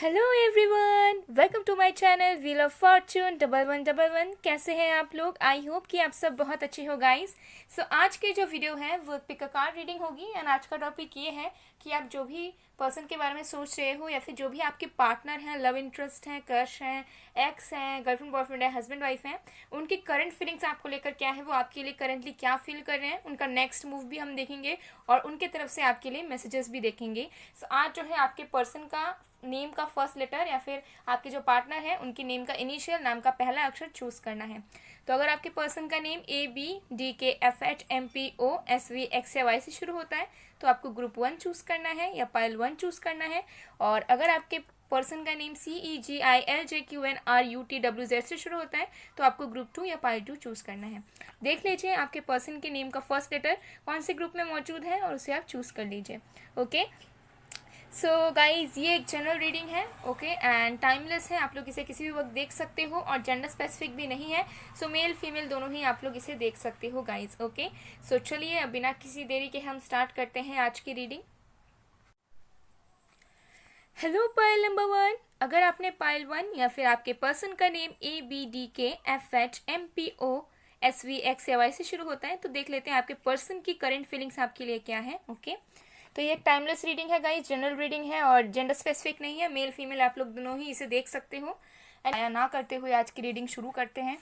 Hello everyone, welcome to my channel wheel of fortune 1111। कैसे हैं आप लोग? आई होप कि आप सब बहुत अच्छे हो गाइस। सो आज की जो वीडियो है वो पिक अ कार्ड रीडिंग होगी एंड आज का टॉपिक ये है कि आप जो भी पर्सन के बारे में सोच रहे हो या फिर जो भी आपके पार्टनर हैं, लव इंटरेस्ट हैं, क्रश हैं, एक्स हैं, गर्लफ्रेंड बॉयफ्रेंड है, हस्बैंड वाइफ हैं, उनकी करंट फीलिंग्स आपको लेकर क्या है, वो आपके लिए करंटली क्या फील कर रहे हैं, उनका नेक्स्ट मूव भी हम देखेंगे और उनके तरफ से आपके लिए मैसेजेस भी देखेंगे। सो आज जो है आपके पर्सन का नेम का फर्स्ट लेटर या फिर आपके जो पार्टनर है उनकी नेम का इनिशियल नाम का पहला अक्षर चूज करना है। तो अगर आपके पर्सन का नेम ABDKFHMPOSV XY से शुरू होता है तो आपको ग्रुप 1 चूज करना है या पाइल 1 चूज करना है। और अगर आपके पर्सन का नेम CEGILJQNRUTWZ से शुरू होता है तो आपको ग्रुप 2 या पाइल 2 चूज करना है। देख लीजिए आपके पर्सन के नेम का फर्स्ट लेटर कौन से ग्रुप में मौजूद है और उसे आप चूज कर लीजिए। ओके, सो गाइज ये एक जनरल रीडिंग है, ओके, एंड टाइमलेस है। आप लोग इसे किसी भी वक्त देख सकते हो और जेंडर स्पेसिफिक भी नहीं है। सो मेल फीमेल दोनों ही आप लोग इसे देख सकते हो गाइज। ओके, सो चलिए अब बिना किसी देरी के हम स्टार्ट करते हैं आज की रीडिंग। हेलो पाइल नंबर 1, अगर आपने पाइल 1 या फिर आपके पर्सन का नेम ABDKFHMPOSVXY से शुरू होता है तो देख लेते हैं आपके पर्सन की करंट फीलिंग्स आपके लिए क्या है। ओके, तो ये एक टाइमलेस रीडिंग है गाइस, जनरल रीडिंग है और जेंडर स्पेसिफिक नहीं है। मेल फीमेल आप लोग दोनों ही इसे देख सकते हो। एंड ना करते हुए आज की रीडिंग शुरू करते हैं।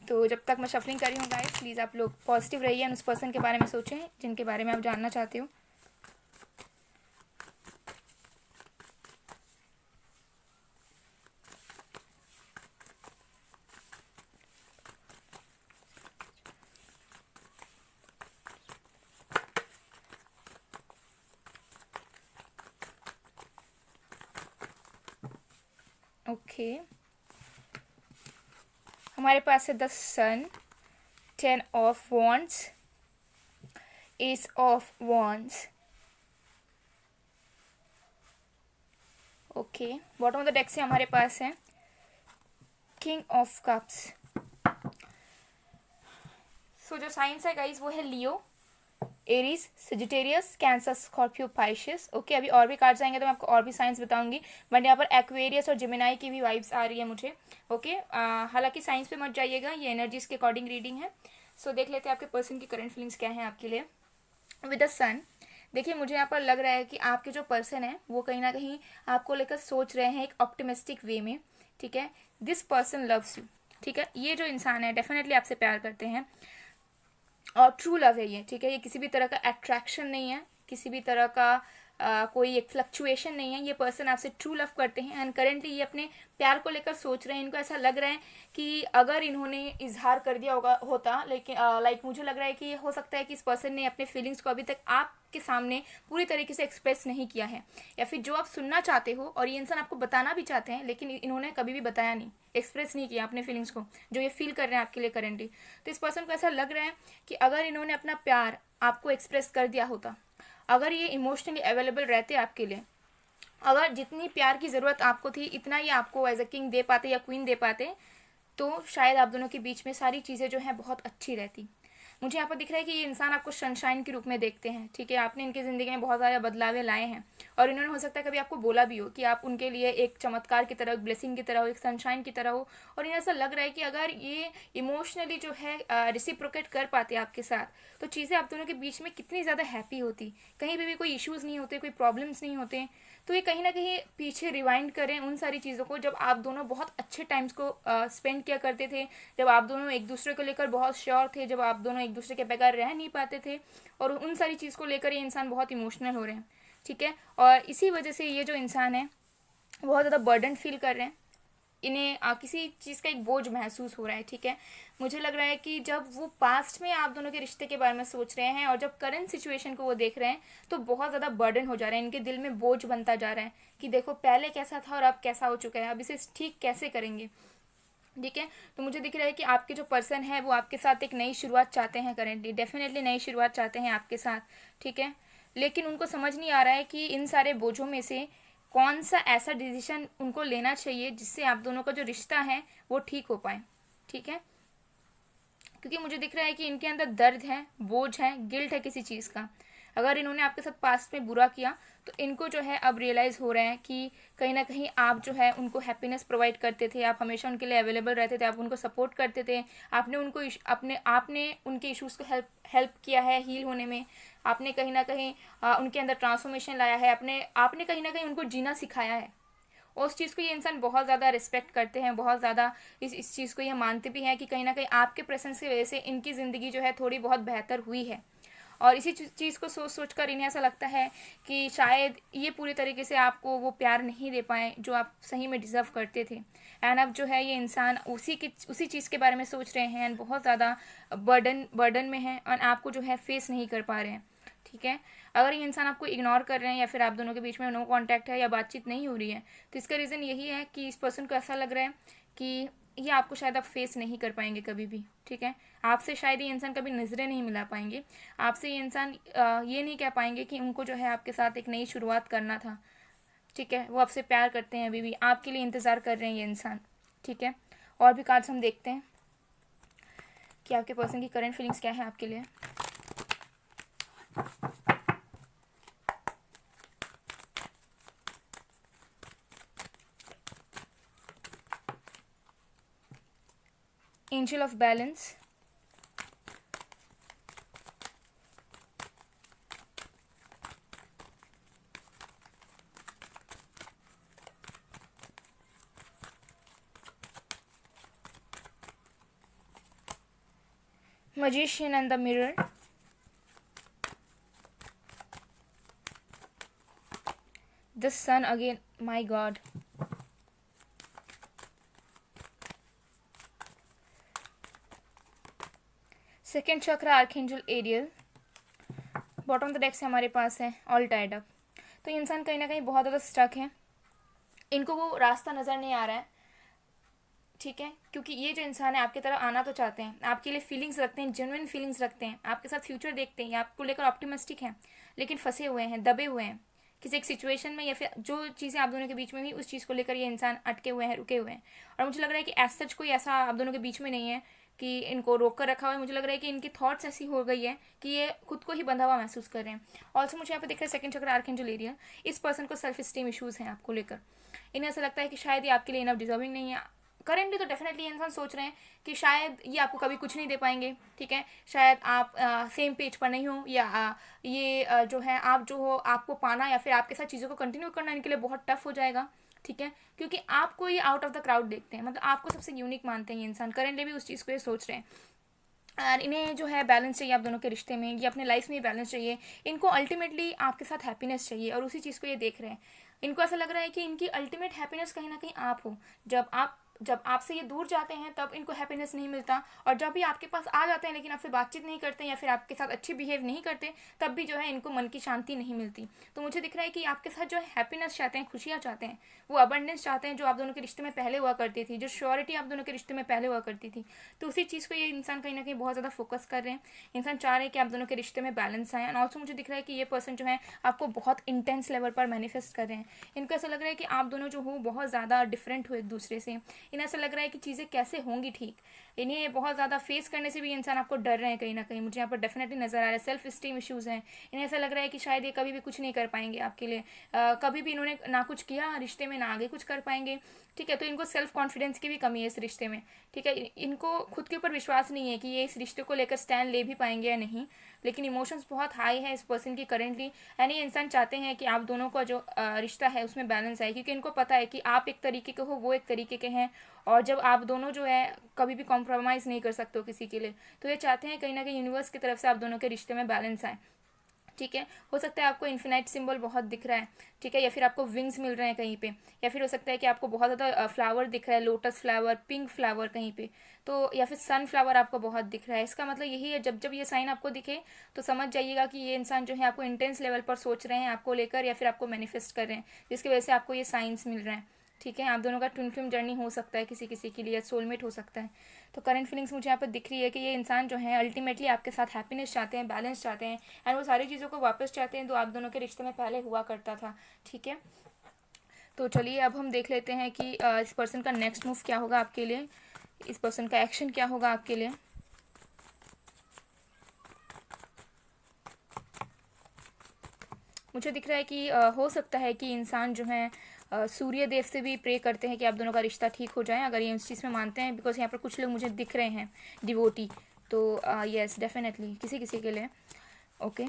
तो जब तक मैं शफलिंग कर रही हूँ गाइस, प्लीज़ आप लोग पॉजिटिव रहिए और उस पर्सन के बारे में सोचें जिनके बारे में आप जानना चाहते हो। ओके, हमारे पास है the sun, 10 of wands, ace of wands. Okay, bottom of the deck से हमारे पास है किंग ऑफ कप्स। सो जो साइंस है गाइज वो है Leo, Aries, Sagittarius, Cancer, Scorpio, Pisces. Okay, अभी और भी कार्ड्स आएंगे तो मैं आपको और भी साइंस बताऊंगी, बट यहाँ पर एक्वेरियस और जेमिनाई की भी वाइब्स आ रही है मुझे। ओके, हालांकि साइंस पे मत जाइएगा, ये एनर्जीज के अकॉर्डिंग रीडिंग है। सो देख लेते हैं आपके पर्सन की करंट फीलिंग्स क्या है आपके लिए। विद द सन, देखिए मुझे यहाँ पर लग रहा है कि आपके जो पर्सन है वो कहीं ना कहीं आपको लेकर सोच रहे हैं एक ऑप्टिमिस्टिक वे में। ठीक है, दिस पर्सन लव्स यू। ठीक है, ये जो इंसान है डेफिनेटली आपसे प्यार करते हैं और ट्रू लव है ये। ठीक है, ये किसी भी तरह का अट्रैक्शन नहीं है, किसी भी तरह का कोई एक फ्लक्चुएशन नहीं है। ये पर्सन आपसे ट्रू लव करते हैं एंड करेंटली ये अपने प्यार को लेकर सोच रहे हैं। इनको ऐसा लग रहा है कि अगर इन्होंने इजहार कर दिया होता, लेकिन लाइक मुझे लग रहा है कि हो सकता है कि इस पर्सन ने अपने फीलिंग्स को अभी तक आपके सामने पूरी तरीके से एक्सप्रेस नहीं किया है, या फिर जो आप सुनना चाहते हो और ये इंसान आपको बताना भी चाहते हैं लेकिन इन्होंने कभी भी बताया नहीं, एक्सप्रेस नहीं किया अपने फीलिंग्स को जो ये फील कर रहे हैं आपके लिए करेंटली। तो इस पर्सन को ऐसा लग रहा है कि अगर इन्होंने अपना प्यार आपको एक्सप्रेस कर दिया होता, अगर ये इमोशनली अवेलेबल रहते आपके लिए, अगर जितनी प्यार की ज़रूरत आपको थी इतना ही आपको एज अ किंग दे पाते या क्वीन दे पाते, तो शायद आप दोनों के बीच में सारी चीज़ें जो हैं बहुत अच्छी रहती। मुझे यहाँ पर दिख रहा है कि ये इंसान आपको सनशाइन के रूप में देखते हैं। ठीक है, आपने इनकी ज़िंदगी में बहुत सारे बदलावे लाए हैं और इन्होंने हो सकता है कभी आपको बोला भी हो कि आप उनके लिए एक चमत्कार की तरह, एक ब्लेसिंग की तरह हो, एक सनशाइन की तरह हो। और इन्हें ऐसा लग रहा है कि अगर ये इमोशनली जो है रिसिप्रोकेट कर पाते आपके साथ तो चीज़ें आप दोनों के बीच में कितनी ज़्यादा हैप्पी होती, कहीं भी कोई इश्यूज़ नहीं होते, कोई प्रॉब्लम्स नहीं होते। तो ये कहीं ना कहीं पीछे रिवाइंड करें उन सारी चीज़ों को जब आप दोनों बहुत अच्छे टाइम्स को स्पेंड किया करते थे, जब आप दोनों एक दूसरे को लेकर बहुत श्योर थे, जब आप दोनों एक दूसरे के बगैर रह नहीं पाते थे, और उन सारी चीज़ को लेकर ये इंसान बहुत इमोशनल हो रहे हैं। ठीक है, और इसी वजह से ये जो इंसान है बहुत ज़्यादा बर्डन फील कर रहे हैं, इन्हें किसी चीज़ का एक बोझ महसूस हो रहा है। ठीक है, मुझे लग रहा है कि जब वो पास्ट में आप दोनों के रिश्ते के बारे में सोच रहे हैं और जब करंट सिचुएशन को वो देख रहे हैं तो बहुत ज़्यादा बर्डन हो जा रहा है, इनके दिल में बोझ बनता जा रहा है कि देखो पहले कैसा था और अब कैसा हो चुका है, अब इसे ठीक कैसे करेंगे। ठीक है, तो मुझे दिख रहा है कि आपके जो पर्सन है वो आपके साथ एक नई शुरुआत चाहते हैं, करेंटली डेफिनेटली नई शुरुआत चाहते हैं आपके साथ। ठीक है, लेकिन उनको समझ नहीं आ रहा है कि इन सारे बोझों में से कौन सा ऐसा डिसीजन उनको लेना चाहिए जिससे आप दोनों का जो रिश्ता है वो ठीक हो पाए। ठीक है, क्योंकि मुझे दिख रहा है कि इनके अंदर दर्द है, बोझ है, गिल्ट है किसी चीज़ का। अगर इन्होंने आपके साथ पास्ट में बुरा किया तो इनको जो है अब रियलाइज़ हो रहे हैं कि कहीं ना कहीं आप जो है उनको हैप्पीनेस प्रोवाइड करते थे, आप हमेशा उनके लिए अवेलेबल रहते थे, आप उनको सपोर्ट करते थे, आपने उनको आपने उनके इश्यूज़ को हेल्प किया है हील होने में, आपने कहीं ना कहीं उनके अंदर ट्रांसफॉर्मेशन लाया है, आपने कहीं ना कहीं उनको जीना सिखाया है। और उस चीज़ को ये इंसान बहुत ज़्यादा रिस्पेक्ट करते हैं, बहुत ज़्यादा इस चीज़ को ये मानते भी हैं कि कहीं ना कहीं आपके प्रेजेंस की वजह से इनकी ज़िंदगी जो है थोड़ी बहुत बेहतर हुई है। और इसी चीज़ को सोच सोच कर इन्हें ऐसा लगता है कि शायद ये पूरी तरीके से आपको वो प्यार नहीं दे पाए जो आप सही में डिज़र्व करते थे। एंड अब जो है ये इंसान उसी चीज़ के बारे में सोच रहे हैं एंड बहुत ज़्यादा बर्डन में है और आपको जो है फेस नहीं कर पा रहे हैं। ठीक है, अगर ये इंसान आपको इग्नोर कर रहे हैं या फिर आप दोनों के बीच में नो कांटेक्ट है या बातचीत नहीं हो रही है, तो इसका रीज़न यही है कि इस पर्सन को ऐसा लग रहा है कि ये आपको शायद आप फेस नहीं कर पाएंगे कभी भी। ठीक है, आपसे शायद ये इंसान कभी नज़रें नहीं मिला पाएंगे, आपसे ये इंसान ये नहीं कह पाएंगे कि उनको जो है आपके साथ एक नई शुरुआत करना था। ठीक है, वो आपसे प्यार करते हैं, अभी भी आपके लिए इंतज़ार कर रहे हैं ये इंसान। ठीक है, और भी कार्ड्स हम देखते हैं कि आपके पर्सन की करंट फीलिंग्स क्या है आपके लिए। Angel of Balance, Magician and the Mirror, the Sun again, my God, second chakra archangel Ariel, bottom of the deck से हमारे पास है ऑल टाइड अप। तो इंसान कहीं ना कहीं बहुत ज़्यादा स्टक है, इनको वो रास्ता नज़र नहीं आ रहा है। ठीक है, क्योंकि ये जो इंसान है आपकी तरफ आना तो चाहते हैं, आपके लिए फीलिंग्स रखते हैं, जेन्युइन फीलिंग्स रखते हैं, आपके साथ फ्यूचर देखते हैं, आपको लेकर ऑप्टिमिस्टिक हैं, लेकिन फंसे हुए हैं, दबे हुए हैं किसी एक सिचुएशन में, या फिर जो चीज़ें आप दोनों के बीच में हुई उस चीज़ को लेकर ये इंसान अटके हुए हैं, रुके हुए हैं। और मुझे लग रहा है कि एज सच कोई ऐसा आप दोनों के बीच में नहीं है कि इनको रोक कर रखा हुआ है। मुझे लग रहा है कि इनकी थॉट्स ऐसी हो गई है कि ये खुद को ही बंधा हुआ महसूस कर रहे हैं। ऑल्सो मुझे यहाँ पे दिख रहा है सेकंड चक्र आर्कएंजल एरियल, इस पर्सन को सेल्फ स्टीम इशूज़ हैं आपको लेकर। इन्हें ऐसा लगता है कि शायद ये आपके लिए इनफ डिजर्विंग नहीं है करेंटली। तो डेफिनेटली इंसान सोच रहे हैं कि शायद ये आपको कभी कुछ नहीं दे पाएंगे। ठीक है, शायद आप सेम पेज पर नहीं हो, या ये जो है आप जो हो आपको पाना या फिर आपके साथ चीज़ों को कंटिन्यू करना इनके लिए बहुत टफ हो जाएगा। ठीक है, क्योंकि आपको ये आउट ऑफ द क्राउड देखते हैं, मतलब आपको सबसे यूनिक मानते हैं ये इंसान। करेंटली भी उस चीज़ को ये सोच रहे हैं। और इन्हें जो है बैलेंस चाहिए आप दोनों के रिश्ते में, ये अपने लाइफ में बैलेंस चाहिए, इनको अल्टीमेटली आपके साथ हैप्पीनेस चाहिए, और उसी चीज़ को ये देख रहे हैं। इनको ऐसा लग रहा है कि इनकी अल्टीमेट हैप्पीनेस कहीं ना कहीं आप हो। जब आपसे ये दूर जाते हैं तब इनको हैप्पीनेस नहीं मिलता, और जब भी आपके पास आ जाते हैं लेकिन आपसे बातचीत नहीं करते या फिर आपके साथ अच्छी बिहेव नहीं करते, तब भी जो है इनको मन की शांति नहीं मिलती। तो मुझे दिख रहा है कि आपके साथ जो है हैप्पीनेस चाहते हैं, खुशियाँ चाहते हैं, वो अबंडेंस चाहते हैं जो आप दोनों के रिश्ते में पहले हुआ करती थी, जो श्योरिटी आप दोनों के रिश्ते में पहले हुआ करती थी। तो उसी चीज़ को ये इंसान कहीं ना कहीं बहुत ज़्यादा फोकस कर रहे हैं। इंसान चाह रहे हैं कि आप दोनों के रिश्ते में बैलेंस आए। एंड ऑल्सो मुझे दिख रहा है कि ये पर्सन जो है आपको बहुत इंटेंस लेवल पर मैनिफेस्ट कर रहे हैं। इनको ऐसा लग रहा है कि आप दोनों जो हो बहुत ज़्यादा डिफरेंट हो एक दूसरे से। इन्हें ऐसा लग रहा है कि चीज़ें कैसे होंगी ठीक, इन्हें बहुत ज़्यादा फेस करने से भी इंसान आपको डर रहे हैं कहीं ना कहीं। मुझे यहाँ पर डेफिनेटली नज़र आ रहा है सेल्फ स्टीम इश्यूज़ हैं। इन्हें ऐसा लग रहा है कि शायद ये कभी भी कुछ नहीं कर पाएंगे आपके लिए, कभी भी इन्होंने ना कुछ किया रिश्ते में, ना आगे कुछ कर पाएंगे। ठीक है, तो इनको सेल्फ कॉन्फिडेंस की भी कमी है इस रिश्ते में। ठीक है, इनको खुद के ऊपर विश्वास नहीं है कि ये इस रिश्ते को लेकर स्टैंड ले भी पाएंगे या नहीं, लेकिन इमोशंस बहुत हाई है इस पर्सन की करेंटली। यानी इंसान चाहते हैं कि आप दोनों का जो रिश्ता है उसमें बैलेंस आए, क्योंकि इनको पता है कि आप एक तरीके के हो, वो एक तरीके के हैं, और जब आप दोनों जो है कभी भी कॉम्प्रोमाइज़ नहीं कर सकते हो किसी के लिए, तो ये चाहते हैं कहीं ना कहीं यूनिवर्स की तरफ से आप दोनों के रिश्ते में बैलेंस आए। ठीक है, हो सकता है आपको इन्फिनाइट सिंबल बहुत दिख रहा है। ठीक है, या फिर आपको विंग्स मिल रहे हैं कहीं पे, या फिर हो सकता है कि आपको बहुत ज़्यादा फ्लावर दिख रहा है, लोटस फ्लावर, पिंक फ्लावर कहीं पे, तो या फिर सन फ्लावर आपको बहुत दिख रहा है। इसका मतलब यही है, जब जब ये साइन आपको दिखे तो समझ जाइएगा कि ये इंसान जो है आपको इंटेंस लेवल पर सोच रहे हैं आपको लेकर, या फिर आपको मैनिफेस्ट कर रहे हैं, जिसकी वजह से आपको ये साइंस मिल रहे हैं। ठीक है, आप दोनों का ट्विन फ्लेम जर्नी हो सकता है किसी किसी के लिए, सोलमेट हो सकता है। तो करंट फीलिंग्स मुझे यहाँ पर दिख रही है कि ये इंसान जो है अल्टीमेटली आपके साथ हैप्पीनेस चाहते हैं, बैलेंस चाहते हैं, एंड वो सारी चीज़ों को वापस चाहते हैं जो आप दोनों के रिश्ते में पहले हुआ करता था। ठीक है, तो चलिए अब हम देख लेते हैं कि इस पर्सन का नेक्स्ट मूव क्या होगा आपके लिए, इस पर्सन का एक्शन क्या होगा आपके लिए। मुझे दिख रहा है कि हो सकता है कि इंसान जो है सूर्य देव से भी प्रे करते हैं कि आप दोनों का रिश्ता ठीक हो जाए, अगर ये इस चीज़ में मानते हैं, बिकॉज यहाँ पर कुछ लोग मुझे दिख रहे हैं डिवोटी। तो यस डेफिनेटली किसी किसी के लिए। Okay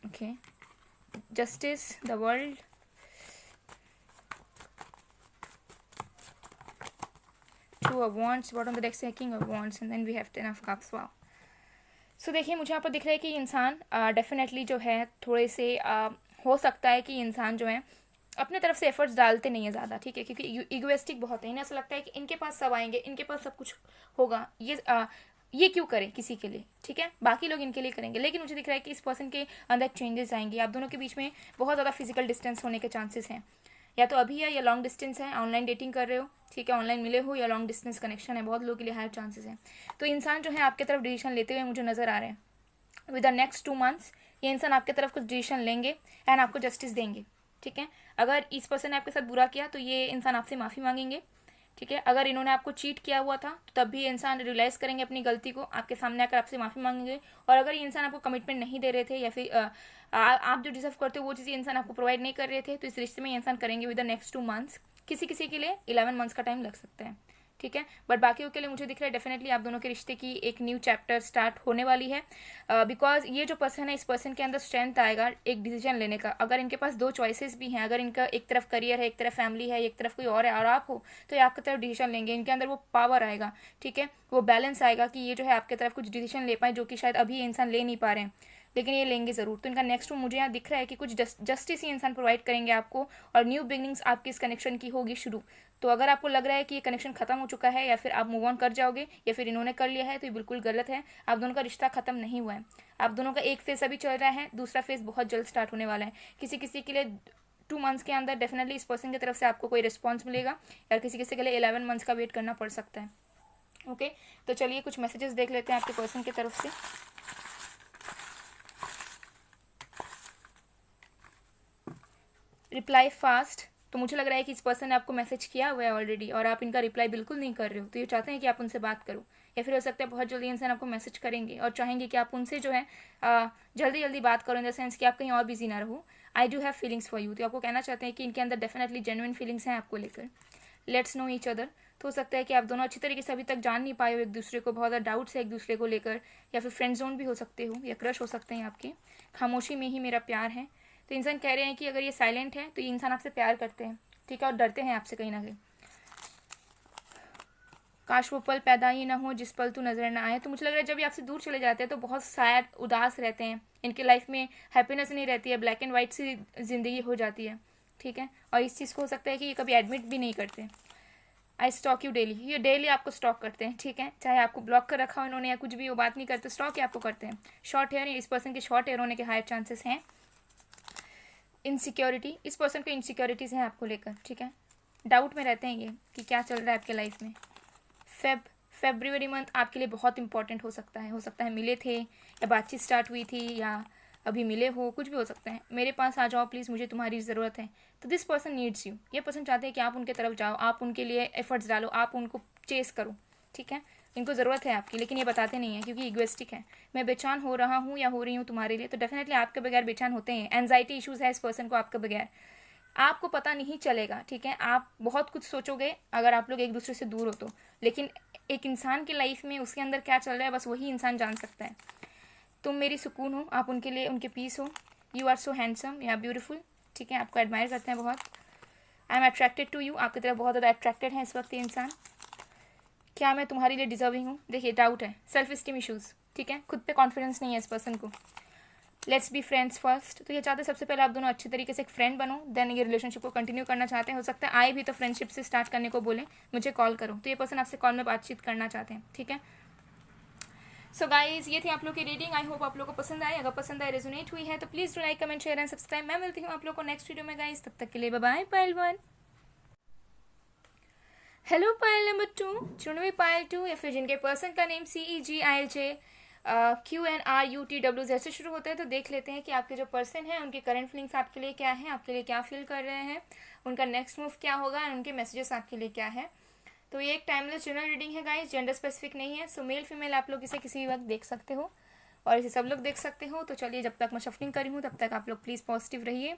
okay, justice, the world, two of wands, bottom of the deck से king of wands and then we have ten of cups. Wow. So देखिए मुझे यहाँ पर दिख रहा है कि इंसान डेफिनेटली जो है थोड़े से हो सकता है कि इंसान जो है अपने तरफ से एफर्ट्स डालते नहीं है ज़्यादा, ठीक है, क्योंकि इगोइस्टिक बहुत है। इन्हें ऐसा लगता है कि इनके पास सब आएंगे, इनके पास सब कुछ होगा, ये क्यों करें किसी के लिए, ठीक है, बाकी लोग इनके लिए करेंगे। लेकिन मुझे दिख रहा है कि इस पर्सन के अंदर चेंजेस आएंगे। आप दोनों के बीच में बहुत ज़्यादा फिजिकल डिस्टेंस होने के चांसेस हैं, या तो अभी है या लॉन्ग डिस्टेंस है, ऑनलाइन डेटिंग कर रहे हो, ठीक है, ऑनलाइन मिले हो, या लॉन्ग डिस्टेंस कनेक्शन है, बहुत लोगों के लिए हायर चांसेस हैं। तो इंसान जो है आपके तरफ डिसीजन लेते हुए मुझे नज़र आ रहे हैं। विद द नेक्स्ट 2 months ये इंसान आपके तरफ कुछ डिसीजन लेंगे एंड आपको जस्टिस देंगे, ठीक है। अगर इस पर्सन ने आपके साथ बुरा किया तो ये इंसान आपसे माफ़ी मांगेंगे, ठीक है। अगर इन्होंने आपको चीट किया हुआ था तो तब भी ये इंसान रियलाइज़ करेंगे अपनी गलती को, आपके सामने आकर आपसे माफ़ी मांगेंगे। और अगर ये इंसान आपको कमिटमेंट नहीं दे रहे थे, या फिर आप जो डिजर्व करते हो वो चीज़ ये इंसान आपको प्रोवाइड नहीं कर रहे थे, तो इस रिश्ते में ये इंसान करेंगे विद द नेक्स्ट 2 months। किसी किसी के लिए 11 months का टाइम लग सकता है, ठीक है। बट बाकियों के लिए मुझे दिख रहा है डेफिनेटली आप दोनों के रिश्ते की एक न्यू चैप्टर स्टार्ट होने वाली है, बिकॉज ये जो पर्सन है, इस पर्सन के अंदर स्ट्रेंथ आएगा एक डिसीजन लेने का। अगर इनके पास 2 चॉइसेस भी हैं, अगर इनका एक तरफ करियर है, एक तरफ फैमिली है, एक तरफ कोई और है और आप हो, तो ये आपकी तरफ डिसीजन लेंगे। इनके अंदर वो पावर आएगा, ठीक है, वो बैलेंस आएगा कि ये जो है आपकी तरफ कुछ डिसीजन ले पाए जो कि शायद अभी ये इंसान ले नहीं पा रहे हैं, लेकिन ये लेंगे ज़रूर। तो इनका नेक्स्ट मुझे यहाँ दिख रहा है कि कुछ जस्टिस ही इंसान प्रोवाइड करेंगे आपको, और न्यू बिगनिंग्स आपकी इस कनेक्शन की होगी शुरू। तो अगर आपको लग रहा है कि ये कनेक्शन खत्म हो चुका है, या फिर आप मूव ऑन कर जाओगे, या फिर इन्होंने कर लिया है, तो ये बिल्कुल गलत है। आप दोनों का रिश्ता खत्म नहीं हुआ है, आप दोनों का एक फेज अभी चल रहा है, दूसरा फेज बहुत जल्द स्टार्ट होने वाला है। किसी किसी के लिए 2 months के अंदर डेफिनेटली इस पर्सन की तरफ से आपको कोई रिस्पॉन्स मिलेगा, या किसी किसी के लिए 11 months का वेट करना पड़ सकता है। ओके, तो चलिए कुछ मैसेजेस देख लेते हैं आपके पर्सन की तरफ से। रिप्लाई फास्ट, तो मुझे लग रहा है कि इस पर्सन ने आपको मैसेज किया हुआ है ऑलरेडी और आप इनका रिप्लाई बिल्कुल नहीं कर रहे हो, तो ये चाहते हैं कि आप उनसे बात करो, या फिर हो सकता है बहुत जल्दी इंसान आपको मैसेज करेंगे और चाहेंगे कि आप उनसे जो है जल्दी जल्दी बात करो, इन द सेंस कि आप कहीं और बिजी ना रहो। I do have feelings for you, तो आपको कहना चाहते हैं कि इनके अंदर डेफिनेटली जेन्युइन फीलिंग्स हैं आपको लेकर। लेट्स नो ईच अदर, तो हो सकता है कि आप दोनों अच्छी तरीके से अभी तक जान नहीं पाए हो एक दूसरे को, बहुत ज़्यादा डाउट्स है एक दूसरे को लेकर, या फिर फ्रेंड जोन भी हो सकते हो, या क्रश हो सकते हैं आपके। खामोशी में ही मेरा प्यार है, तो इंसान कह रहे हैं कि अगर ये साइलेंट है तो ये इंसान आपसे प्यार करते हैं, ठीक है, और डरते हैं आपसे कहीं ना कहीं। काश वो पल पैदा ही ना हो जिस पल तू नजर ना आए, तो मुझे लग रहा है जब ये आपसे दूर चले जाते हैं तो बहुत शायद उदास रहते हैं, इनके लाइफ में हैप्पीनेस नहीं रहती है, ब्लैक एंड वाइट सी जिंदगी हो जाती है, ठीक है। और इस चीज़ को हो सकता है कि ये कभी एडमिट भी नहीं करते। आई स्टॉक यू डेली, ये डेली आपको स्टॉक करते हैं, ठीक है, चाहे आपको ब्लॉक कर रखा हो इन्होंने या कुछ भी, वो बात नहीं करते, स्टॉक ही आपको करते हैं। शॉर्ट हेयर, इस पर्सन के शॉर्ट हेयर होने के हायर चांसेस हैं। इनसिक्योरिटी, इस पर्सन को इनसिक्योरिटीज़ हैं आपको लेकर, ठीक है, डाउट में रहते हैं ये कि क्या चल रहा है आपके लाइफ में। फेब्रुअरी मंथ आपके लिए बहुत इंपॉर्टेंट हो सकता है मिले थे या बातचीत स्टार्ट हुई थी या अभी मिले हो, कुछ भी हो सकता है। मेरे पास आ जाओ प्लीज़, मुझे तुम्हारी ज़रूरत है। तो दिस पर्सन नीड्स यू, ये पर्सन चाहते हैं कि आप उनके तरफ जाओ, आप उनके लिए एफर्ट्स डालो, आप उनको चेस करो, ठीक है, इनको ज़रूरत है आपकी, लेकिन ये बताते नहीं है क्योंकि इगोइस्टिक है। मैं बेचैन हो रहा हूँ या हो रही हूँ तुम्हारे लिए, तो डेफिनेटली आपके बगैर बेचैन होते हैं। एंजाइटी इशूज़ है इस पर्सन को आपके बगैर, आपको पता नहीं चलेगा, ठीक है, आप बहुत कुछ सोचोगे अगर आप लोग एक दूसरे से दूर हो तो, लेकिन एक इंसान की लाइफ में उसके अंदर क्या चल रहा है बस वही इंसान जान सकता है। तुम मेरी सुकून हो, आप उनके लिए उनके पीस हो। यू आर सो हैंडसम या ब्यूटीफुल, ठीक है, आपको एडमायर करते हैं बहुत। I am attracted to you, आपकी तरफ बहुत ज़्यादा अट्रैक्टेड है इस वक्त ये इंसान। क्या मैं तुम्हारे लिए डिजर्विंग हूँ, देखिए डाउट है, सेल्फ इस्टीम इशूज़, ठीक है, खुद पे कॉन्फिडेंस नहीं है इस पर्सन को। लेट्स बी फ्रेंड्स फर्स्ट, तो ये चाहते हैं सबसे पहले आप दोनों अच्छी तरीके से एक फ्रेंड बनो, देन ये रिलेशनशिप को कंटिन्यू करना चाहते हैं। हो सकता है आए भी तो फ्रेंडशिप से स्टार्ट करने को बोले, मुझे कॉल करो, तो ये पर्सन आपसे कॉल में बातचीत करना चाहते हैं, ठीक है। सो गाइज, ये थी आप लोग की रीडिंग, आई होप आप लोग को पसंद आए। अगर पसंद आए, रेजोनेट हुई है तो please do like, comment, share and subscribe. मैं मिलती हूँ आप लोग को नेक्स्ट वीडियो में गाइज, तब तक के लिए बाय बाय। पायल 1, हेलो पायल नंबर 2, चुनवी पायल 2, या फिर जिनके पर्सन का नेम CEGILJ QNRUTW जैसे शुरू होता है, तो देख लेते हैं कि आपके जो पर्सन हैं उनके करंट फीलिंग्स आपके लिए क्या है, आपके लिए क्या फील कर रहे हैं, उनका नेक्स्ट मूव क्या होगा और उनके मैसेजेस आपके लिए क्या है। तो ये एक टाइमलेस जनरल रीडिंग है गाइस, जेंडर स्पेसिफिक नहीं है, सो मेल फीमेल आप लोग इसे किसी भी वक्त देख सकते हो। और इसे सब लोग देख सकते हो। तो चलिए, जब तक मैं शफलिंग करी हूँ तब तक आप लोग प्लीज़ पॉजिटिव रहिए।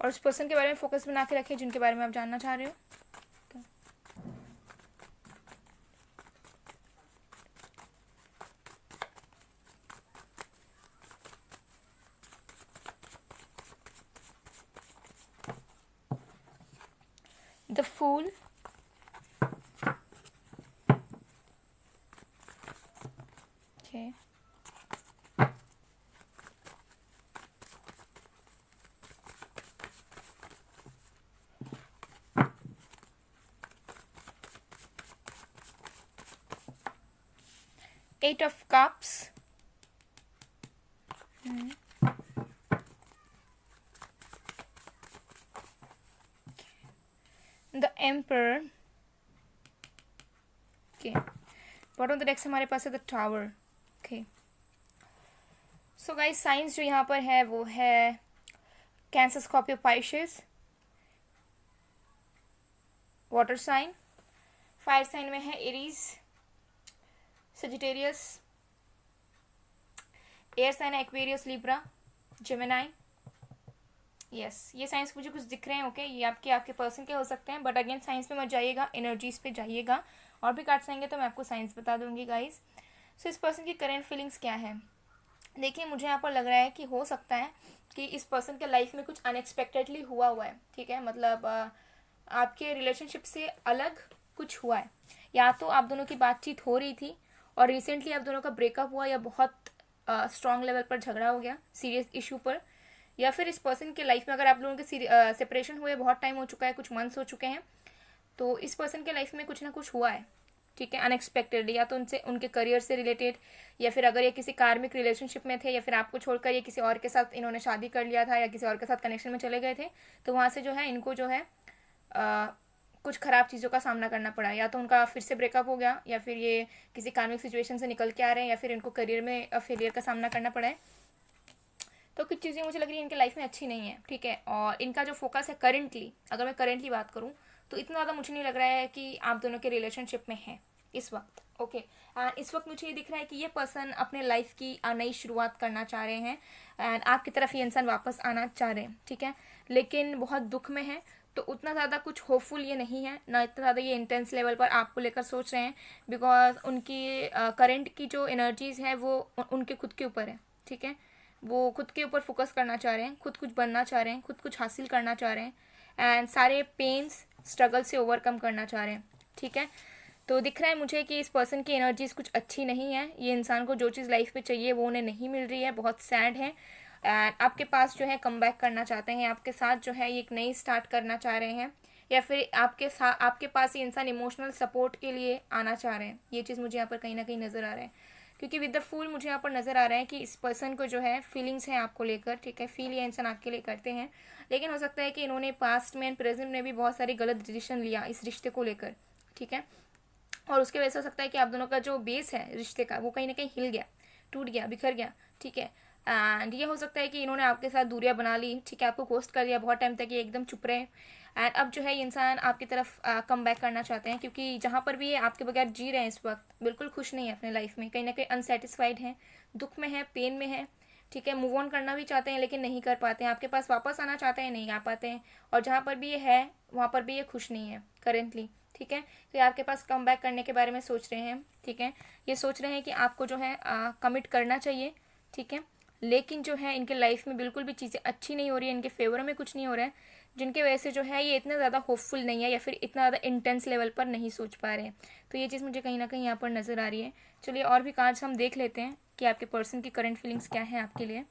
और उस पर्सन के बारे में फोकस बना के रखें जिनके बारे में आप जानना चाह रहे हो। The fool, okay, eight of cups, the emperor, okay, bottom of the deck से हमारे पास है the tower. Okay, so guys, signs जो यहाँ पर है वो है Cancer, Scorpio, Pisces, water sign. Fire sign में है एरीज, सजिटेरियस। एयर साइन है एक्वेरियस, लिब्रा, जेमिनाई। यस, ये साइंस मुझे कुछ दिख रहे हैं। ओके, ये आपके पर्सन के हो सकते हैं, बट अगेन साइंस पे मत जाइएगा, एनर्जीज पे जाइएगा। और भी कार्ड्स आएंगे तो मैं आपको साइंस बता दूंगी गाइस। सो इस पर्सन की करेंट फीलिंग्स क्या है? देखिए, मुझे यहाँ पर लग रहा है कि हो सकता है कि इस पर्सन के लाइफ में कुछ अनएक्सपेक्टेडली हुआ है। ठीक है, मतलब आपके रिलेशनशिप से अलग कुछ हुआ है, या तो आप दोनों की बातचीत हो रही थी और रिसेंटली आप दोनों का ब्रेकअप हुआ, या बहुत स्ट्रॉन्ग लेवल पर झगड़ा हो गया सीरियस इशू पर, या फिर इस पर्सन के लाइफ में अगर आप लोगों के सेपरेशन हुए बहुत टाइम हो चुका है, कुछ मंथ्स हो चुके हैं, तो इस पर्सन के लाइफ में कुछ ना कुछ हुआ है। ठीक है, अनएक्सपेक्टेडली, या तो उनसे उनके करियर से रिलेटेड, या फिर अगर ये किसी कार्मिक रिलेशनशिप में थे, या फिर आपको छोड़कर ये किसी और के साथ इन्होंने शादी कर लिया था, या किसी और के साथ कनेक्शन में चले गए थे, तो वहाँ से जो है इनको जो है कुछ ख़राब चीज़ों का सामना करना पड़ा। या तो उनका फिर से ब्रेकअप हो गया, या फिर ये किसी कार्मिक सिचुएशन से निकल के आ रहे हैं, या फिर इनको करियर में फेलियर का सामना करना पड़ा है। तो कुछ चीज़ें मुझे लग रही है इनके लाइफ में अच्छी नहीं है। ठीक है, और इनका जो फोकस है करेंटली, अगर मैं करेंटली बात करूँ तो इतना ज़्यादा मुझे नहीं लग रहा है कि आप दोनों के रिलेशनशिप में है इस वक्त। ओके, एंड इस वक्त मुझे ये दिख रहा है कि ये पर्सन अपने लाइफ की नई शुरुआत करना चाह रहे हैं, एंड आपकी तरफ ये इंसान वापस आना चाह रहे हैं। ठीक है, लेकिन बहुत दुख में है, तो उतना ज़्यादा कुछ होपफुल ये नहीं है ना, इतना ज़्यादा ये इंटेंस लेवल पर आपको लेकर सोच रहे हैं, बिकॉज उनकी करंट की जो एनर्जीज है वो उनके खुद के ऊपर है। ठीक है, वो खुद के ऊपर फोकस करना चाह रहे हैं, खुद कुछ बनना चाह रहे हैं, खुद कुछ हासिल करना चाह रहे हैं, एंड सारे पेन्स स्ट्रगल से ओवरकम करना चाह रहे हैं। ठीक है, तो दिख रहा है मुझे कि इस पर्सन की एनर्जीज कुछ अच्छी नहीं है। ये इंसान को जो चीज़ लाइफ में चाहिए वो उन्हें नहीं मिल रही है, बहुत सैड है, एंड आपके पास जो है कम बैक करना चाहते हैं, आपके साथ जो है ये एक नई स्टार्ट करना चाह रहे हैं, या फिर आपके पास ये इंसान इमोशनल सपोर्ट के लिए आना चाह रहे हैं। ये चीज़ मुझे यहाँ पर कहीं ना कहीं नज़र आ रहा है, क्योंकि विद द फूल मुझे यहाँ पर नज़र आ रहा है कि इस पर्सन को जो है फीलिंग्स हैं आपको लेकर। ठीक है, फील ये इंसान आपके लिए करते हैं, लेकिन हो सकता है कि इन्होंने पास्ट में एंड प्रेजेंट में भी बहुत सारी गलत डिसीजन लिया इस रिश्ते को लेकर। ठीक है, और उसके वजह से हो सकता है कि आप दोनों का जो बेस है रिश्ते का वो कहीं ना कहीं हिल गया, टूट गया, बिखर गया। ठीक है, एंड ये हो सकता है कि इन्होंने आपके साथ दूरियां बना ली। ठीक है, आपको घोस्ट कर दिया बहुत टाइम तक, ये एकदम चुप रहे, एंड अब जो है ये इंसान आपकी तरफ कम बैक करना चाहते हैं, क्योंकि जहाँ पर भी ये आपके बगैर जी रहे हैं इस वक्त बिल्कुल खुश नहीं है अपने लाइफ में, कहीं ना कहीं अनसेटिस्फाइड हैं, दुख में है, पेन में है। ठीक है, मूव ऑन करना भी चाहते हैं लेकिन नहीं कर पाते हैं, आपके पास वापस आना चाहते हैं, नहीं आ पाते हैं, और जहाँ पर भी ये है वहाँ पर भी ये खुश नहीं है करेंटली। ठीक है, तो ये आपके पास कम बैक करने के बारे में सोच रहे हैं। ठीक है, ये सोच रहे हैं कि आपको जो है कमिट करना चाहिए। ठीक है, लेकिन जो है इनके लाइफ में बिल्कुल भी चीज़ें अच्छी नहीं हो रही है, इनके फेवर में कुछ नहीं हो रहा है, जिनके वजह से जो है ये इतना ज़्यादा होपफुल नहीं है, या फिर इतना ज़्यादा इंटेंस लेवल पर नहीं सोच पा रहे हैं। तो ये चीज़ मुझे कहीं ना कहीं यहाँ पर नज़र आ रही है। चलिए और भी कार्ड्स हम देख लेते हैं कि आपके पर्सन की करंट फीलिंग्स क्या है आपके लिए।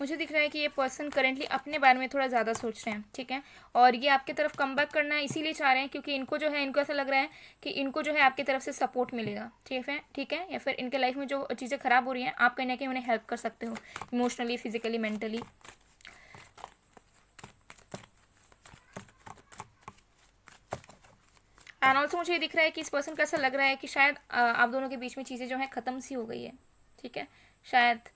मुझे दिख रहा है कि ये पर्सन करेंटली अपने बारे में थोड़ा ज़्यादा सोच रहे हैं, ठीक है, और ये आपके तरफ कम बैक करना इसीलिए चाह रहे हैं क्योंकि इनको जो है, इनको ऐसा लग रहा है कि इनको जो है आपकी तरफ से सपोर्ट मिलेगा, ठीक है, या फिर इनके लाइफ में जो चीज़ें ख़राब हो रही हैं आप कहीं ना कहीं उन्हें हेल्प कर सकते हो emotionally, physically, mentally. And also मुझे ये दिख रहा है कि इस पर्सन को ऐसा लग रहा है कि शायद आप दोनों के बीच में चीज़ें जो हैं ख़त्म सी हो गई है, ठीक है, शायद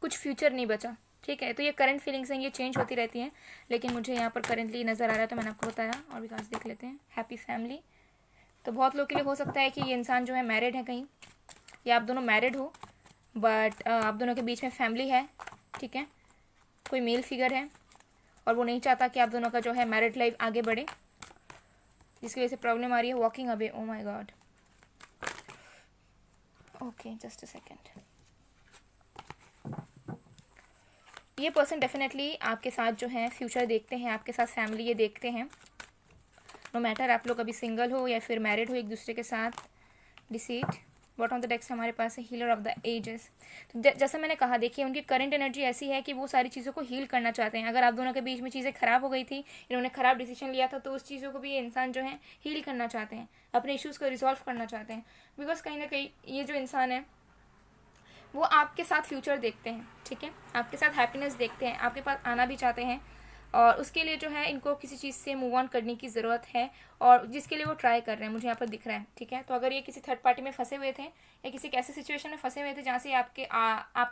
कुछ फ्यूचर नहीं बचा, ठीक है। तो ये करंट फीलिंग्स हैं, ये चेंज होती रहती हैं, लेकिन मुझे यहाँ पर करंटली नज़र आ रहा है तो मैंने आपको बताया। और भी खास देख लेते हैं। हैप्पी फैमिली, तो बहुत लोग के लिए हो सकता है कि ये इंसान जो है मैरिड है कहीं, या आप दोनों मैरिड हो बट आप दोनों के बीच में फैमिली है, ठीक है, कोई मेल फिगर है और वो नहीं चाहता कि आप दोनों का जो है मैरिड लाइफ आगे बढ़े, जिसकी वजह से प्रॉब्लम आ रही है। Walking away, oh my God, okay just a second. ये पर्सन डेफिनेटली आपके साथ जो है फ्यूचर देखते हैं, आपके साथ फैमिली ये देखते हैं, नो मैटर आप लोग अभी सिंगल हो या फिर मैरिड हो एक दूसरे के साथ। Deceit, bottom of the deck से हमारे पास है हीलर ऑफ द एजेस। तो जैसा मैंने कहा, देखिए उनकी करंट एनर्जी ऐसी है कि वो सारी चीज़ों को हील करना चाहते हैं। अगर आप दोनों के बीच में चीज़ें खराब हो गई थी, इन्होंने खराब डिसीजन लिया था, तो उस चीज़ों को भी ये इंसान जो है हील करना चाहते हैं, अपने इश्यूज़ को रिजॉल्व करना चाहते हैं। बिकॉज कहीं ना कहीं ये जो इंसान है वो आपके साथ फ्यूचर देखते हैं, ठीक है, आपके साथ हैप्पीनेस देखते हैं, आपके पास आना भी चाहते हैं, और उसके लिए जो है इनको किसी चीज़ से मूव ऑन करने की ज़रूरत है, और जिसके लिए वो ट्राई कर रहे हैं, मुझे यहाँ पर दिख रहा है, ठीक है। तो अगर ये किसी थर्ड पार्टी में फंसे हुए थे या किसी ऐसे सिचुएशन में फंसे हुए थे जहाँ से आपके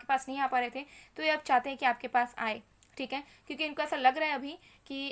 पास नहीं आ पा रहे थे, तो ये अब चाहते हैं कि आपके पास आए, ठीक है, क्योंकि इनको ऐसा लग रहा है अभी कि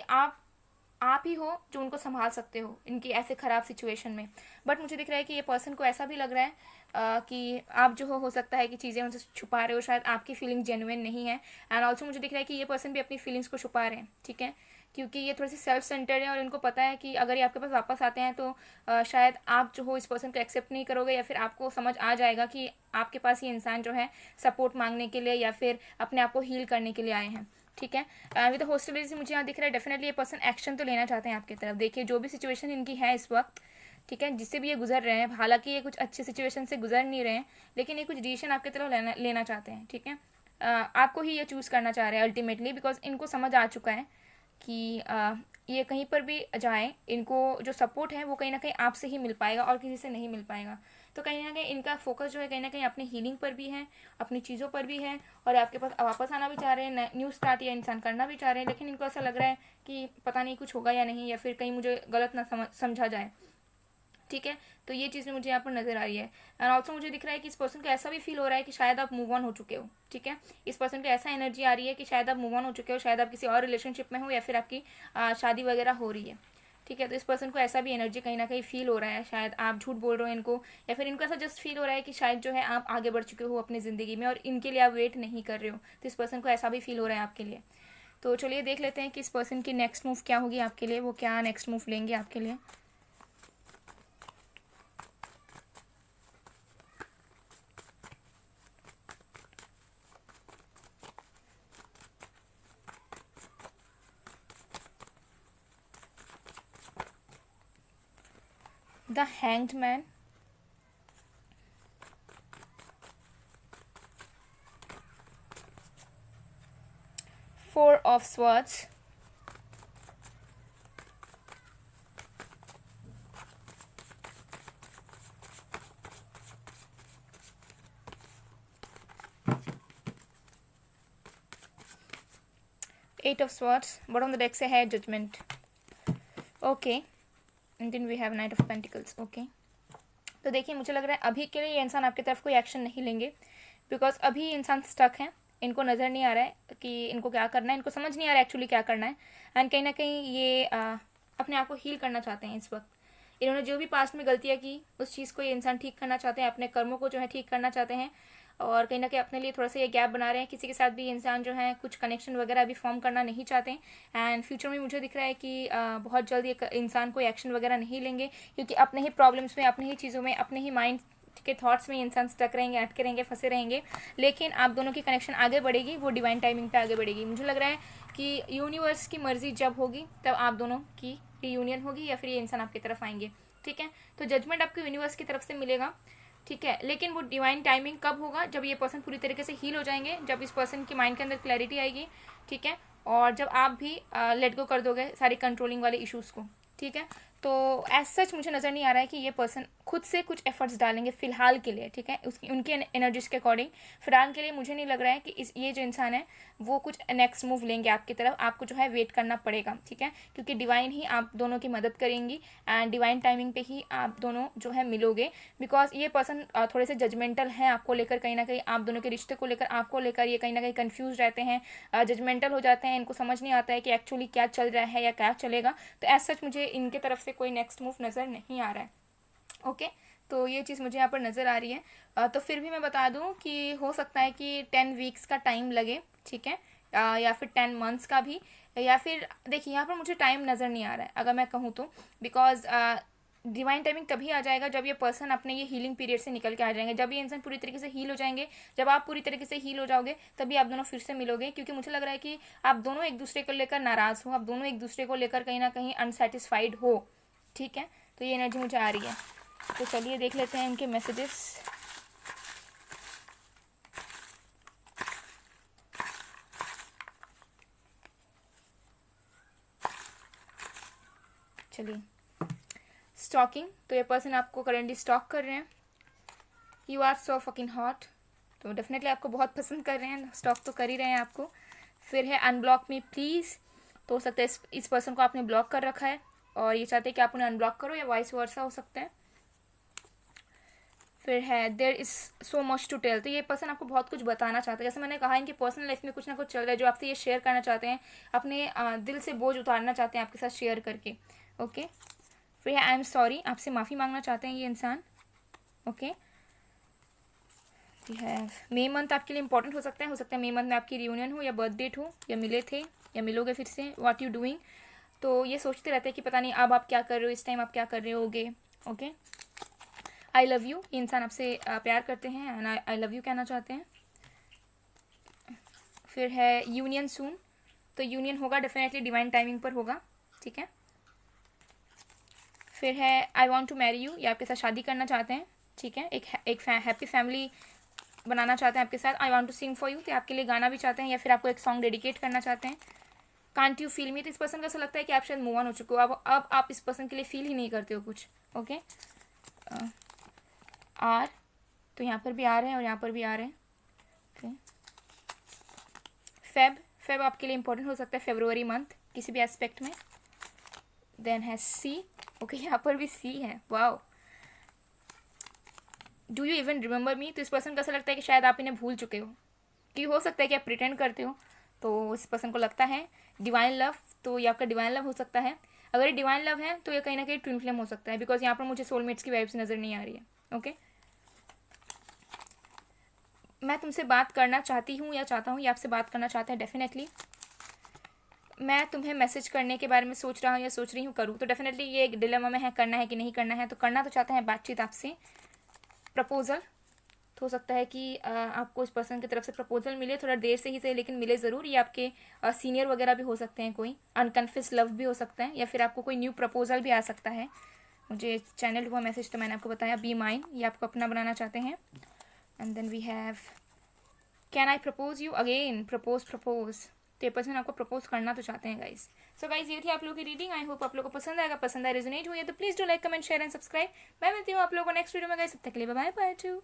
आप ही हो जो उनको संभाल सकते हो इनकी ऐसे ख़राब सिचुएशन में। बट मुझे दिख रहा है कि ये पर्सन को ऐसा भी लग रहा है कि आप जो हो सकता है कि चीज़ें उनसे छुपा रहे हो, शायद आपकी फीलिंग जेन्युइन नहीं है। एंड ऑल्सो मुझे दिख रहा है कि ये पर्सन भी अपनी फीलिंग्स को छुपा रहे हैं, ठीक है, क्योंकि ये थोड़े से सेल्फ सेंटर्ड है और इनको पता है कि अगर ये आपके पास वापस आते हैं तो शायद आप जो हो इस पर्सन को एक्सेप्ट नहीं करोगे, या फिर आपको समझ आ जाएगा कि आपके पास ये इंसान जो है सपोर्ट मांगने के लिए या फिर अपने आप को हील करने के लिए आए हैं, ठीक है। विद हॉस्टिलिटी मुझे यहाँ दिख रहा है डेफिनेटली ये पर्सन एक्शन तो लेना चाहते हैं आपकी तरफ। देखिए जो भी सिचुएशन इनकी है इस वक्त, ठीक है, जिससे भी ये गुजर रहे हैं, हालांकि ये कुछ अच्छे सिचुएशन से गुजर नहीं रहे हैं, लेकिन ये कुछ डिसीजन आपकी तरफ लेना चाहते हैं, ठीक है। आपको ही ये चूज़ करना चाह रहे हैं अल्टीमेटली, बिकॉज इनको समझ आ चुका है कि ये कहीं पर भी जाए, इनको जो सपोर्ट है वो कहीं ना कहीं आपसे ही मिल पाएगा और किसी से नहीं मिल पाएगा। तो कहीं ना कहीं इनका फोकस जो है कहीं ना कहीं अपनी हीलिंग पर भी है, अपनी चीज़ों पर भी है, और आपके पास वापस आना भी चाह रहे हैं, न्यू स्टार्ट या इंसान करना भी चाह रहे हैं, लेकिन इनको ऐसा लग रहा है कि पता नहीं कुछ होगा या नहीं, या फिर कहीं मुझे गलत ना समझा जाए, ठीक है। तो ये चीज़ मुझे यहाँ पर नज़र आ रही है। एंड ऑल्सो मुझे दिख रहा है कि इस पर्सन को ऐसा भी फील हो रहा है कि शायद आप मूव ऑन हो चुके हो, ठीक है। इस पर्सन को ऐसा एनर्जी आ रही है कि शायद आप मूव ऑन हो चुके हो, शायद आप किसी और रिलेशनशिप में हो, या फिर आपकी शादी वगैरह हो रही है, ठीक है। तो इस पर्सन को ऐसा भी एनर्जी कहीं ना कहीं फील हो रहा है, शायद आप झूठ बोल रहे हो इनको, या फिर इनको ऐसा जस्ट फील हो रहा है कि शायद जो है आप आगे बढ़ चुके हो अपनी ज़िंदगी में और इनके लिए आप वेट नहीं कर रहे हो। तो इस पर्सन को ऐसा भी फील हो रहा है आपके लिए। तो चलिए देख लेते हैं कि इस पर्सन की नेक्स्ट मूव क्या होगी आपके लिए, वो क्या नेक्स्ट मूव लेंगे आपके लिए। The Hanged Man, Four of Swords, Eight of Swords, bottom of the deck से है Judgment, okay, and then we have knight of pentacles, okay. तो देखिए मुझे लग रहा है अभी के लिए ये इंसान आपकी तरफ कोई एक्शन नहीं लेंगे, बिकॉज अभी ये इंसान स्टक है, इनको नज़र नहीं आ रहा है कि इनको क्या करना है, इनको समझ नहीं आ रहा है एक्चुअली क्या करना है। एंड कहीं ना कहीं ये अपने आप को हील करना चाहते हैं इस वक्त। इन्होंने जो भी पास्ट में गलतियाँ की उस चीज़ को ये इंसान ठीक करना चाहते हैं, अपने कर्मों को जो है ठीक करना चाहते हैं, और कहीं ना कहीं अपने लिए थोड़ा सा ये गैप बना रहे हैं। किसी के साथ भी इंसान जो है कुछ कनेक्शन वगैरह अभी फॉर्म करना नहीं चाहते हैं। एंड फ्यूचर में मुझे दिख रहा है कि बहुत जल्द ये इंसान कोई एक्शन वगैरह नहीं लेंगे, क्योंकि अपने ही प्रॉब्लम्स में, अपने ही चीज़ों में, अपने ही माइंड के थॉट्स में इंसान स्टक रहेंगे, अटके रहेंगे, फंसे रहेंगे। लेकिन आप दोनों की कनेक्शन आगे बढ़ेगी, वो डिवाइन टाइमिंग पे आगे बढ़ेगी। मुझे लग रहा है कि यूनिवर्स की मर्जी जब होगी तब आप दोनों की रीयूनियन होगी, या फिर ये इंसान आपकी तरफ आएंगे, ठीक है। तो जजमेंट आपको यूनिवर्स की तरफ से मिलेगा, ठीक है, लेकिन वो डिवाइन टाइमिंग कब होगा, जब ये पर्सन पूरी तरीके से हील हो जाएंगे, जब इस पर्सन के माइंड के अंदर क्लैरिटी आएगी, ठीक है, और जब आप भी लेट गो कर दोगे सारी कंट्रोलिंग वाले इश्यूज़ को, ठीक है। तो एज सच मुझे नज़र नहीं आ रहा है कि ये पर्सन खुद से कुछ एफर्ट्स डालेंगे फ़िलहाल के लिए, ठीक है, उसकी उनकी एनर्जीज के अकॉर्डिंग फ़िलहाल के लिए मुझे नहीं लग रहा है कि ये जो इंसान है वो कुछ नेक्स्ट मूव लेंगे आपकी तरफ। आपको जो है वेट करना पड़ेगा, ठीक है, क्योंकि डिवाइन ही आप दोनों की मदद करेंगी एंड डिवाइन टाइमिंग पे ही आप दोनों जो है मिलोगे। बिकॉज ये पर्सन थोड़े से जजमेंटल हैं आपको लेकर, कहीं ना कहीं आप दोनों के रिश्ते को लेकर, आपको लेकर ये कहीं ना कहीं कन्फ्यूज रहते हैं, जजमेंटल हो जाते हैं, इनको समझ नहीं आता है कि एक्चुअली क्या चल रहा है या क्या चलेगा। तो एज सच मुझे इनके तरफ से कोई नेक्स्ट मूव नज़र नहीं आ रहा है। ओके, तो ये चीज़ मुझे यहाँ पर नज़र आ रही है। तो फिर भी मैं बता दूँ कि हो सकता है कि 10 वीक्स का टाइम लगे, ठीक है, या फिर 10 मंथ्स का भी, या फिर देखिए यहाँ पर मुझे टाइम नज़र नहीं आ रहा है अगर मैं कहूँ तो। बिकॉज डिवाइन टाइमिंग तभी आ जाएगा जब ये पर्सन अपने ये हीलिंग पीरियड से निकल के आ जाएंगे, जब ये इंसान पूरी तरीके से हील हो जाएंगे, जब आप पूरी तरीके से हील हो जाओगे तभी आप दोनों फिर से मिलोगे। क्योंकि मुझे लग रहा है कि आप दोनों एक दूसरे को लेकर नाराज़ हो, आप दोनों एक दूसरे को लेकर कहीं ना कहीं अनसेटिस्फाइड हो, ठीक है। तो ये एनर्जी मुझे आ रही है। तो चलिए देख लेते हैं इनके मैसेजेस। चलिए, स्टॉकिंग, तो ये पर्सन आपको करेंटली स्टॉक कर रहे हैं। You are so fucking hot, तो डेफिनेटली आपको बहुत पसंद कर रहे हैं, स्टॉक तो कर ही रहे हैं आपको। फिर है अनब्लॉक मी प्लीज़, तो हो सकता है इस पर्सन को आपने ब्लॉक कर रखा है और ये चाहते हैं कि आप उन्हें अनब्लॉक करो, या वाइस वर्सा हो सकता है। फिर है there is so much to tell, तो ये पर्सन आपको बहुत कुछ बताना चाहता है। जैसे मैंने कहा, इनकी पर्सनल लाइफ में कुछ ना कुछ चल रहा है जो आपसे ये शेयर करना चाहते हैं, अपने दिल से बोझ उतारना चाहते हैं आपके साथ शेयर करके। ओके, फिर है आई एम सॉरी, आपसे माफ़ी मांगना चाहते हैं ये इंसान। ओके, है मई मंथ आपके लिए इंपॉर्टेंट हो सकता है मई मंथ में आपकी रियूनियन हो या बर्थ डेट हो, या मिले थे या मिलोगे फिर से, व्हाट यू डूइंग। तो ये सोचते रहते हैं कि पता नहीं अब आप क्या कर रहे हो, इस टाइम आप क्या कर रहे होगे। ओके, आई लव यू, ये इंसान आपसे प्यार करते हैं एंड आई लव यू कहना चाहते हैं। फिर है यूनियन सून, तो यूनियन होगा डेफिनेटली डिवाइन टाइमिंग पर होगा, ठीक है। फिर है I want to marry you, ये आपके साथ शादी करना चाहते हैं, ठीक है, एक हैप्पी फैमिली बनाना चाहते हैं आपके साथ। I want to sing for you, तो आपके लिए गाना भी चाहते हैं या फिर आपको एक सॉन्ग डेडिकेट करना चाहते हैं। कांट यू फील मी, तो इस पर्सन का ऐसा लगता है कि आप शायद मूव ऑन हो चुके हो, अब आप इस पर्सन के लिए फील ही नहीं करते हो कुछ। ओके, आर, तो यहाँ पर भी आ रहे हैं और यहाँ पर भी आ रहे हैं। ओके, फेब आपके लिए इंपॉर्टेंट हो सकता है, फेब्रुवरी मंथ किसी भी एस्पेक्ट में। देन है सी, ओके, यहाँ पर भी सी है, wow. Do you even remember मी, तो इस पर्सन का ऐसा लगता है कि शायद आप इन्हें भूल चुके हो, कि हो सकता है कि आप प्रिटेंड करते हो। तो इस पर्सन को लगता है डिवाइन लव, तो ये आपका डिवाइन लव हो सकता है। अगर ये डिवाइन लव है तो ये कहीं ना कहीं ट्विन फ्लेम हो सकता है, बिकॉज यहाँ पर मुझे सोलमेट्स की वाइब्स नज़र नहीं आ रही है। ओके, मैं तुमसे बात करना चाहती हूँ या चाहता हूँ, ये आपसे बात करना चाहते हैं डेफिनेटली। मैं तुम्हें मैसेज करने के बारे में सोच रहा हूँ या सोच रही हूँ करूँ, तो डेफिनेटली ये एक डिलेमा में है, करना है कि नहीं करना है। तो करना तो चाहते हैं बातचीत आपसे, प्रपोजल, तो हो सकता है कि आपको इस पर्सन की तरफ से प्रपोजल मिले, थोड़ा देर से ही सही लेकिन मिले ज़रूर। ये आपके सीनियर वगैरह भी हो सकते हैं, कोई अनकन्फेस्ड लव भी हो सकता है, या फिर आपको कोई न्यू प्रपोजल भी आ सकता है। मुझे चैनल हुआ मैसेज, तो मैंने आपको बताया बी माइन, ये आपको अपना बनाना चाहते हैं। And then we have can I propose you again, propose, तो ये पर्सन आपको प्रपोज करना तो चाहते हैं गाइस। सो गाइस, ये थी आप लोगों की रीडिंग। आई होप आप लोगों को पसंद आएगा, पसंद आए, रेजोनेट हुई है तो please do like, comment, share and subscribe. मैं मिलती हूँ आप लोगों को नेक्स्ट वीडियो में गाइस, तब तक के लिए बाय बाय टू।